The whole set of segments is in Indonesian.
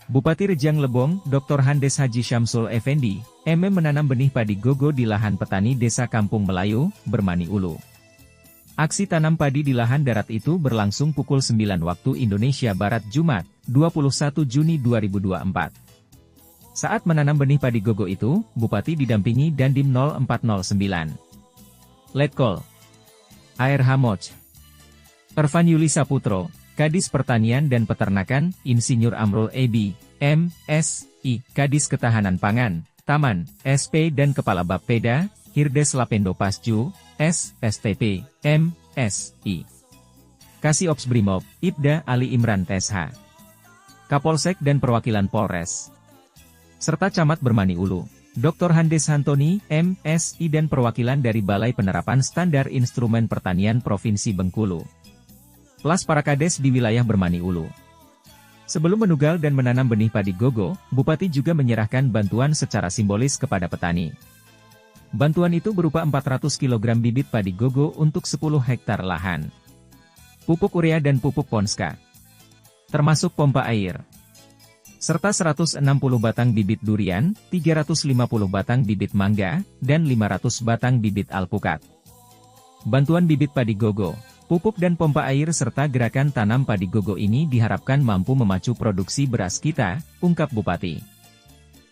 Bupati Rejang Lebong, Dr. Handes Haji Syamsul Effendi, menanam benih padi gogo di lahan petani Desa Kampung Melayu, Bermani Ulu. Aksi tanam padi di lahan darat itu berlangsung pukul 9 waktu Indonesia Barat Jumat, 21 Juni 2024. Saat menanam benih padi gogo itu, Bupati didampingi Dandim 0409. Letkol Air Hamoch Irfan Yuli Saputro, Kadis Pertanian dan Peternakan, Insinyur Amrul EB, M.Si, Kadis Ketahanan Pangan, Taman, SP dan Kepala Bapeda, Hirdes Lapendo Pasju, S.STP, M.Si. Kasiops Brimob, Ibda Ali Imran TSH. Kapolsek dan Perwakilan Polres. Serta Camat Bermani Ulu, Dr. Handes Hantoni, M.Si dan perwakilan dari Balai Penerapan Standar Instrumen Pertanian Provinsi Bengkulu. Plus para kades di wilayah Bermani Ulu. Sebelum menugal dan menanam benih padi gogo, Bupati juga menyerahkan bantuan secara simbolis kepada petani. Bantuan itu berupa 400 kg bibit padi gogo untuk 10 hektar lahan. Pupuk urea dan pupuk ponska. Termasuk pompa air. Serta 160 batang bibit durian, 350 batang bibit mangga, dan 500 batang bibit alpukat. Bantuan bibit padi gogo, pupuk dan pompa air serta gerakan tanam padi gogo ini diharapkan mampu memacu produksi beras kita, ungkap Bupati.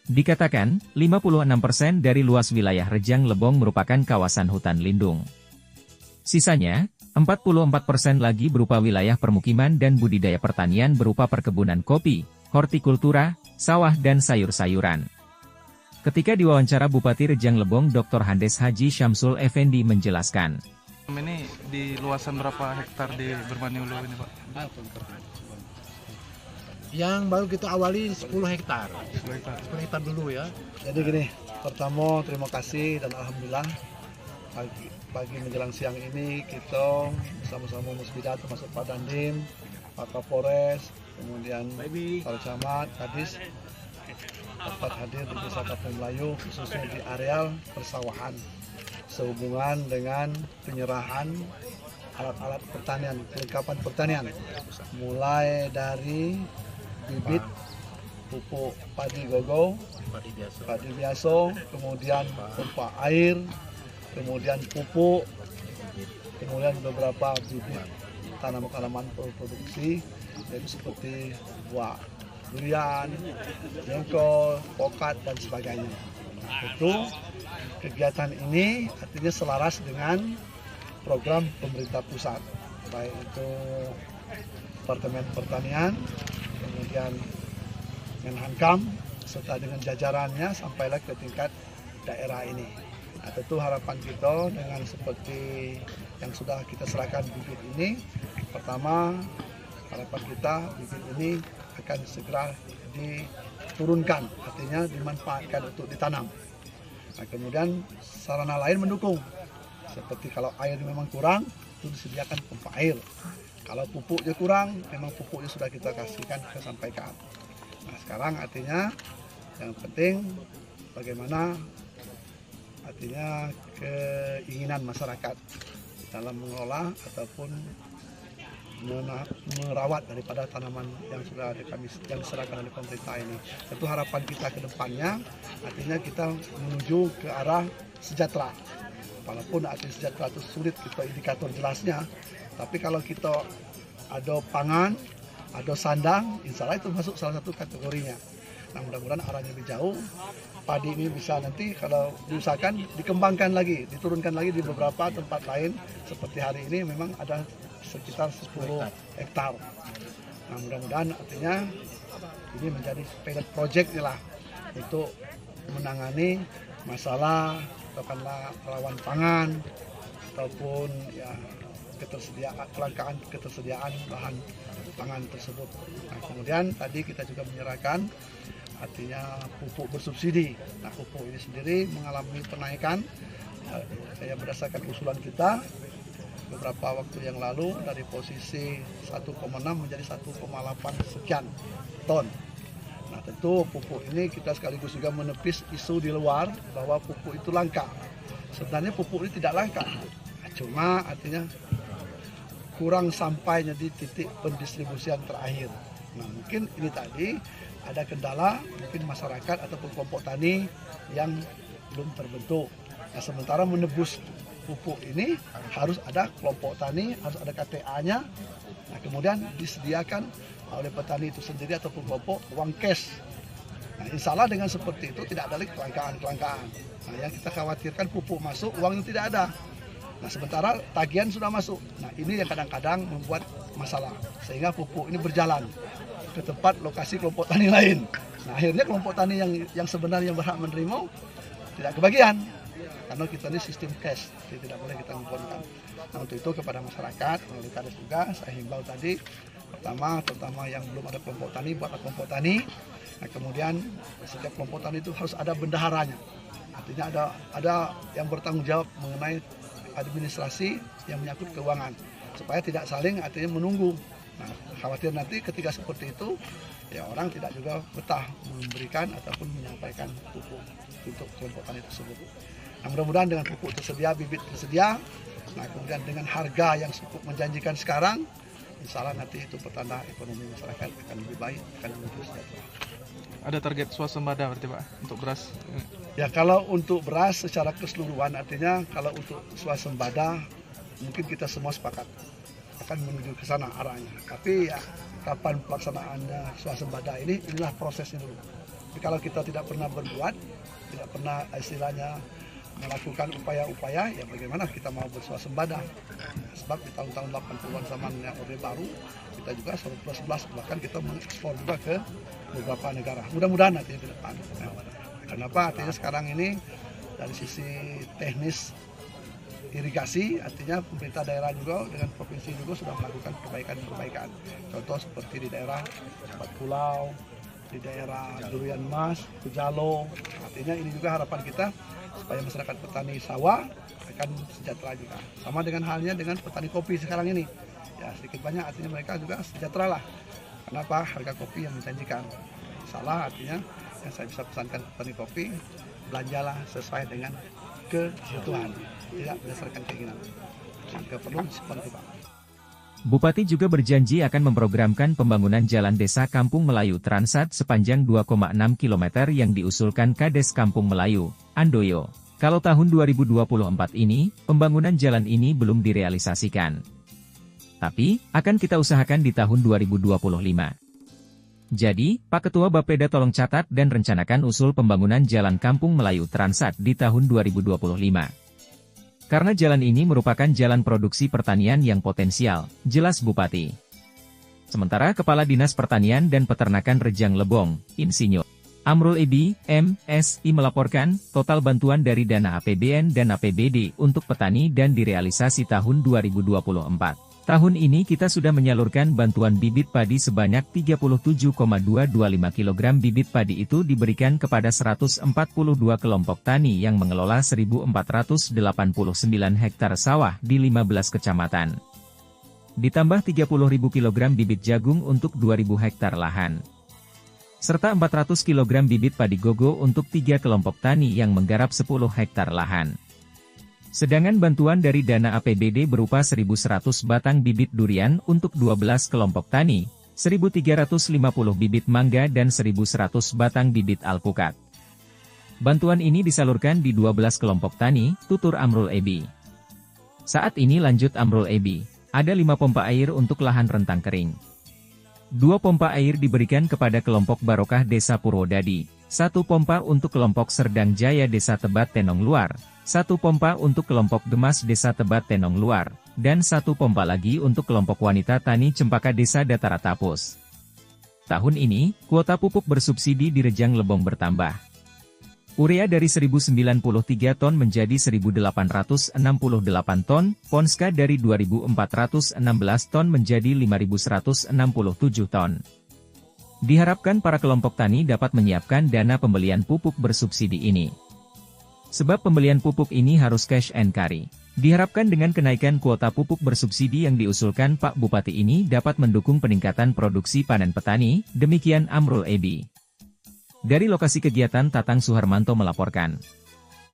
Dikatakan, 56% dari luas wilayah Rejang Lebong merupakan kawasan hutan lindung. Sisanya, 44% lagi berupa wilayah permukiman dan budidaya pertanian berupa perkebunan kopi, hortikultura, sawah dan sayur-sayuran. Ketika diwawancara Bupati Rejang Lebong Dr. Handes Haji Syamsul Effendi menjelaskan. Ini di luasan berapa hektar di Bermani Ulu ini Pak? Yang baru kita awali 10 hektar. 10 hektar dulu ya. Jadi gini, pertama terima kasih dan Alhamdulillah pagi menjelang siang ini kita bersama-sama Musbida termasuk Pak Dandim, Pak Kapolres, kemudian Pak Camat, Kadis dapat hadir di Desa Kampung Melayu khususnya di areal persawahan sehubungan dengan penyerahan alat-alat pertanian, kelengkapan pertanian mulai dari bibit pupuk padi gogo, padi biasa, kemudian pompa air, kemudian pupuk, kemudian beberapa bibit tanaman-tanaman produksi yaitu seperti buah durian, jengkol, pokat dan sebagainya. Itu kegiatan ini artinya selaras dengan program pemerintah pusat, baik itu Departemen Pertanian, kemudian Menhankam, serta dengan jajarannya sampailah ke tingkat daerah ini. Nah, tentu harapan kita dengan seperti yang sudah kita serahkan bibit ini, pertama harapan kita bibit ini akan segera diturunkan, artinya dimanfaatkan untuk ditanam. Nah, kemudian sarana lain mendukung, seperti kalau air memang kurang, itu disediakan pompa air. Kalau pupuknya kurang, memang pupuknya sudah kita kasihkan, kita sampaikan. Nah, sekarang artinya yang penting bagaimana artinya keinginan masyarakat dalam mengelola ataupun merawat daripada tanaman yang sudah kami yang diserahkan oleh pemerintah ini. Tentu harapan kita ke depannya artinya kita menuju ke arah sejahtera. Walaupun arti sejahtera itu sulit kita indikator jelasnya, tapi kalau kita ada pangan, ada sandang, insya Allah itu masuk salah satu kategorinya. Nah, mudah-mudahan arahnya lebih jauh. Padi ini bisa nanti kalau diusahakan dikembangkan lagi, diturunkan lagi di beberapa tempat lain. Seperti hari ini memang ada sekitar 10 hektar. Nah, mudah-mudahan artinya ini menjadi pilot project lah untuk menangani masalah katakanlah rawan pangan ataupun ya kelangkaan ketersediaan bahan pangan tersebut. Nah, kemudian tadi kita juga menyerahkan artinya pupuk bersubsidi. Nah, pupuk ini sendiri mengalami kenaikan berdasarkan usulan kita beberapa waktu yang lalu dari posisi 1,6 menjadi 1,8 sekian ton. Nah, tentu pupuk ini kita sekaligus juga menepis isu di luar bahwa pupuk itu langka. Sebenarnya pupuk ini tidak langka, cuma artinya kurang sampainya di titik pendistribusian terakhir. Nah, mungkin ini tadi ada kendala, mungkin masyarakat ataupun kelompok tani yang belum terbentuk. Nah, sementara menebus pupuk ini harus ada kelompok tani, harus ada KTA-nya. Nah, kemudian disediakan oleh petani itu sendiri ataupun kelompok uang cash. Nah, insya Allah dengan seperti itu tidak ada lagi kelangkaan. Nah, yang kita khawatirkan pupuk masuk, uang itu tidak ada. Nah, sementara tagihan sudah masuk. Nah, ini yang kadang-kadang membuat masalah. Sehingga pupuk ini berjalan ke tempat lokasi kelompok tani lain. Nah, akhirnya kelompok tani yang sebenarnya berhak menerima tidak kebagian. Karena kita ini sistem cash, jadi tidak boleh kita memponkan. Nah, untuk itu kepada masyarakat, melalui Kades juga, saya himbau tadi, pertama, terutama yang belum ada kelompok tani, buatlah kelompok tani. Nah, kemudian setiap kelompok tani itu harus ada bendaharanya. Artinya ada yang bertanggung jawab mengenai administrasi yang menyangkut keuangan, supaya tidak saling artinya menunggu. Nah, khawatir nanti ketika seperti itu, ya orang tidak juga betah memberikan ataupun menyampaikan pupuk untuk kelompok tani tersebut. Nah, mudah-mudahan dengan pupuk tersedia, bibit tersedia, nah kemudian dengan harga yang cukup menjanjikan sekarang, insya Allah nanti itu pertanda ekonomi masyarakat akan lebih baik, akan menuju sejahtera. Ada target swasembada berarti Pak untuk beras? Ya, kalau untuk beras secara keseluruhan, artinya kalau untuk swasembada mungkin kita semua sepakat akan menuju ke sana arahnya. Tapi ya kapan pelaksanaannya swasembada inilah prosesnya dulu. Tapi kalau kita tidak pernah berbuat, tidak pernah istilahnya melakukan upaya-upaya, ya bagaimana kita mau berswasembada? Sebab di tahun-tahun 80-an zamannya Orde Baru, kita juga surplus beras, bahkan kita mengekspor juga ke beberapa negara. Mudah-mudahan nanti ke depan. Nah, kenapa? Artinya sekarang ini dari sisi teknis irigasi, artinya pemerintah daerah juga dengan provinsi juga sudah melakukan perbaikan-perbaikan. Contoh seperti di daerah Empat Pulau, di daerah Durian Mas, Kujalo. Artinya ini juga harapan kita supaya masyarakat petani sawah akan sejahtera juga. Sama dengan halnya dengan petani kopi sekarang ini. Ya, sedikit banyak artinya mereka juga sejahtera lah. Kenapa? Harga kopi yang menjanjikan. Salah artinya yang saya bisa pesankan petani kopi, belanjalah sesuai dengan kebutuhan, tidak berdasarkan keinginan. Jika perlu simpan di bank. Bupati juga berjanji akan memprogramkan pembangunan jalan desa Kampung Melayu Transat sepanjang 2,6 km yang diusulkan Kades Kampung Melayu, Andoyo. Kalau tahun 2024 ini, pembangunan jalan ini belum direalisasikan. Tapi, akan kita usahakan di tahun 2025. Jadi, Pak Ketua Bapeda tolong catat dan rencanakan usul pembangunan jalan Kampung Melayu Transat di tahun 2025. Karena jalan ini merupakan jalan produksi pertanian yang potensial, jelas Bupati. Sementara Kepala Dinas Pertanian dan Peternakan Rejang Lebong, Insinyur Amrul Ebi, M.Si. melaporkan, total bantuan dari dana APBN dan APBD untuk petani dan direalisasi tahun 2024. Tahun ini kita sudah menyalurkan bantuan bibit padi sebanyak 37,225 kg bibit padi itu diberikan kepada 142 kelompok tani yang mengelola 1.489 hektar sawah di 15 kecamatan. Ditambah 30.000 kg bibit jagung untuk 2.000 hektar lahan. Serta 400 kg bibit padi gogo untuk 3 kelompok tani yang menggarap 10 hektar lahan. Sedangkan bantuan dari dana APBD berupa 1.100 batang bibit durian untuk 12 kelompok tani, 1.350 bibit mangga dan 1.100 batang bibit alpukat. Bantuan ini disalurkan di 12 kelompok tani, tutur Amrul Ebi. Saat ini lanjut Amrul Ebi, ada 5 pompa air untuk lahan rentang kering. 2 pompa air diberikan kepada kelompok Barokah Desa Purwodadi, 1 pompa untuk kelompok Serdang Jaya Desa Tebat Tenong Luar, 1 pompa untuk kelompok Gemas Desa Tebat Tenong Luar, dan 1 pompa lagi untuk kelompok wanita tani Cempaka Desa Datara Tapus. Tahun ini, kuota pupuk bersubsidi di Rejang Lebong bertambah. Urea dari 1.093 ton menjadi 1.868 ton, Ponska dari 2.416 ton menjadi 5.167 ton. Diharapkan para kelompok tani dapat menyiapkan dana pembelian pupuk bersubsidi ini. Sebab pembelian pupuk ini harus cash and carry. Diharapkan dengan kenaikan kuota pupuk bersubsidi yang diusulkan Pak Bupati ini dapat mendukung peningkatan produksi panen petani, demikian Amrul Ebi. Dari lokasi kegiatan Tatang Suharmanto melaporkan.